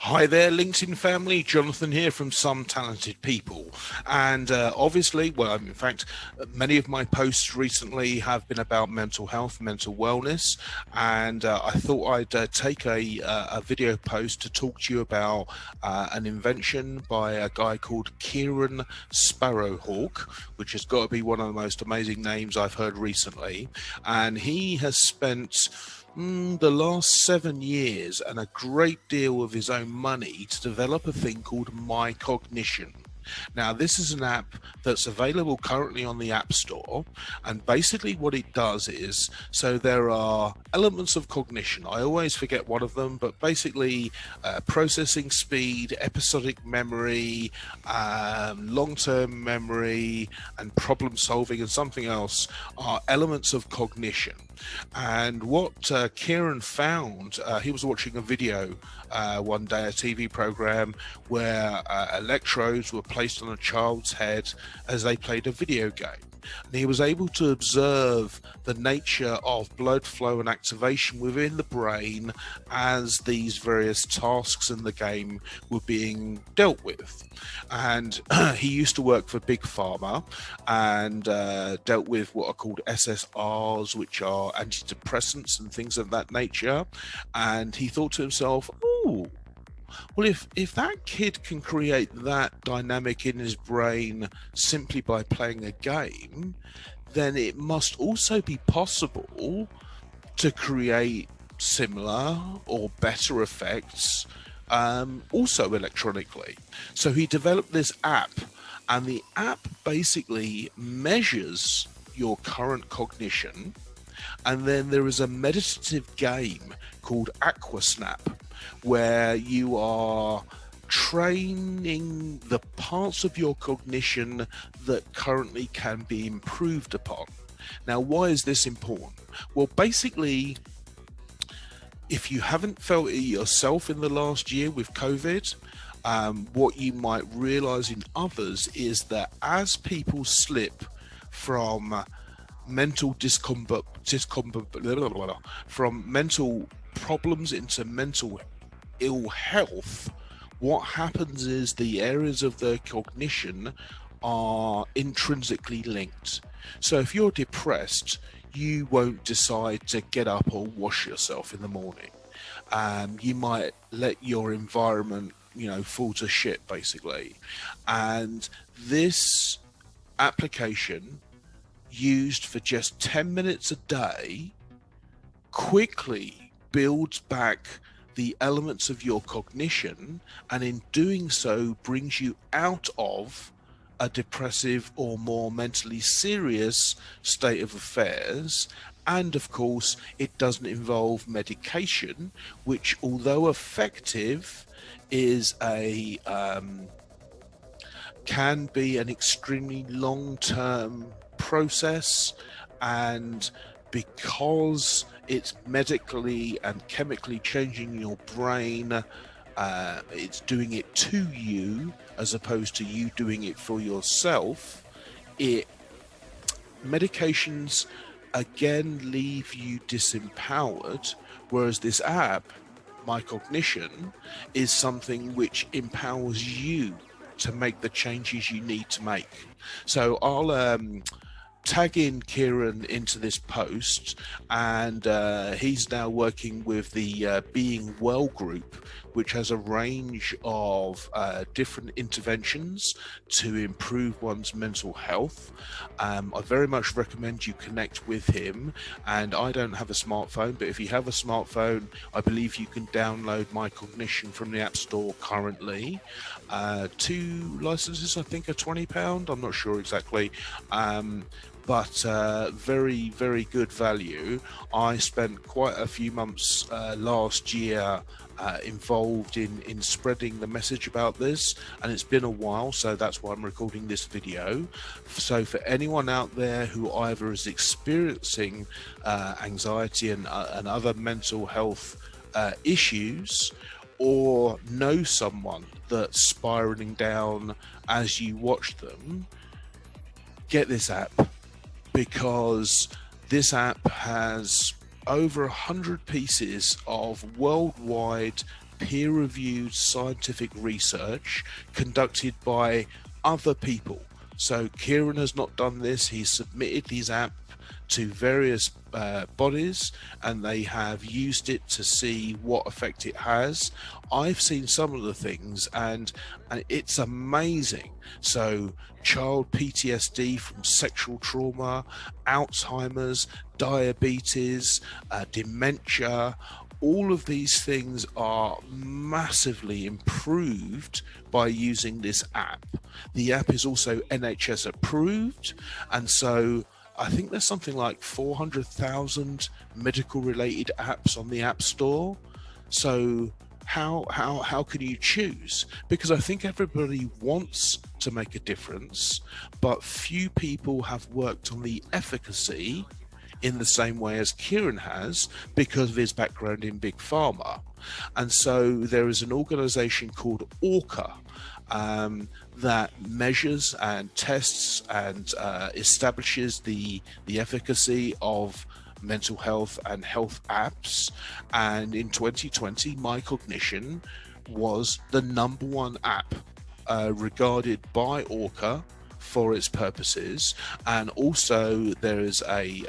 Hi there, LinkedIn family. Jonathan here from Some Talented People. And obviously, in fact, many of my posts recently have been about mental health, mental wellness. And I thought I'd take a video post to talk to you about an invention by a guy called Kieran Sparrowhawk, which has got to be one of the most amazing names I've heard recently. And he has spent the last 7 years and a great deal of his own money to develop a thing called My Cognition. Now, this is an app that's available currently on the App Store, and basically what it does is, so there are elements of cognition. I always forget one of them, but basically processing speed, episodic memory, long-term memory, and problem solving, and something else are elements of cognition. And what Kieran found, he was watching a video one day, a TV program, where electrodes were placed on a child's head as they played a video game. And he was able to observe the nature of blood flow and activation within the brain as these various tasks in the game were being dealt with. And he used to work for Big Pharma and dealt with what are called SSRs, which are antidepressants and things of that nature. And he thought to himself, ooh, well, if that kid can create that dynamic in his brain simply by playing a game, then it must also be possible to create similar or better effects also electronically. So he developed this app, and the app basically measures your current cognition. And then there is a meditative game called Aquasnap, where you are training the parts of your cognition that currently can be improved upon. Now, why is this important? Well, basically, if you haven't felt it yourself in the last year with COVID, what you might realize in others is that as people slip from mental from mental problems into mental ill health, what happens is the areas of their cognition are intrinsically linked. So if you're depressed, you won't decide to get up or wash yourself in the morning. You might let your environment, fall to shit, basically. And this application, used for just 10 minutes a day, quickly builds back the elements of your cognition, and in doing so brings you out of a depressive or more mentally serious state of affairs. And of course, it doesn't involve medication, which, although effective, is can be an extremely long-term process. And because it's medically and chemically changing your brain, it's doing it to you as opposed to you doing it for yourself. Medications again leave you disempowered, whereas this app, My Cognition, is something which empowers you to make the changes you need to make. So I'll tag in Kieran into this post, and he's now working with the Being Well group, which has a range of different interventions to improve one's mental health. I very much recommend you connect with him. And I don't have a smartphone, but if you have a smartphone, I believe you can download My Cognition from the App Store currently. 2 licenses, I think, are £20. I'm not sure exactly. But very, very good value. I spent quite a few months last year involved in spreading the message about this, and it's been a while, so that's why I'm recording this video. So for anyone out there who either is experiencing anxiety and other mental health issues, or know someone that's spiraling down as you watch them, get this app, because this app has over 100 pieces of worldwide peer-reviewed scientific research conducted by other people. So Kieran has not done this. He's submitted his app to various bodies, and they have used it to see what effect it has. I've seen some of the things, and it's amazing. So child PTSD from sexual trauma, Alzheimer's, diabetes, dementia, all of these things are massively improved by using this app. The app is also NHS approved, and so I think there's something like 400,000 medical related apps on the App Store. So how can you choose? Because I think everybody wants to make a difference, but few people have worked on the efficacy in the same way as Kieran has because of his background in Big Pharma. And so there is an organization called ORCA that measures and tests and establishes the efficacy of mental health and health apps. And in 2020, MyCognition was the #1 app regarded by ORCA for its purposes. And also there is a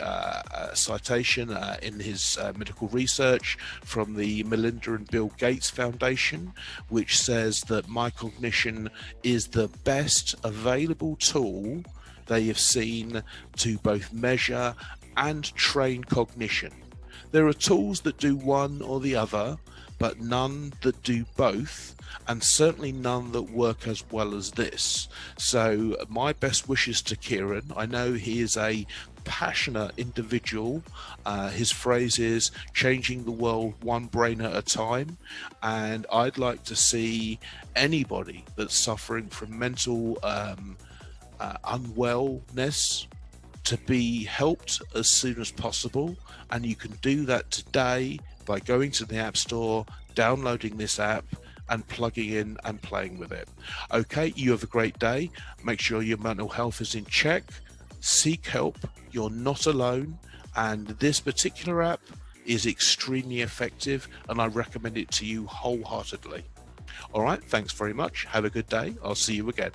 citation in his medical research from the Melinda and Bill Gates Foundation, which says that MyCognition is the best available tool they have seen to both measure and train cognition. There are tools that do one or the other, but none that do both, and certainly none that work as well as this. So my best wishes to Kieran. I know he is a passionate individual. His phrase is changing the world one brain at a time, and I'd like to see anybody that's suffering from mental unwellness to be helped as soon as possible. And you can do that today by going to the App Store, downloading this app, and plugging in and playing with it. Okay, you have a great day. Make sure your mental health is in check. Seek help. You're not alone. And this particular app is extremely effective, and I recommend it to you wholeheartedly. All right, thanks very much. Have a good day. I'll see you again.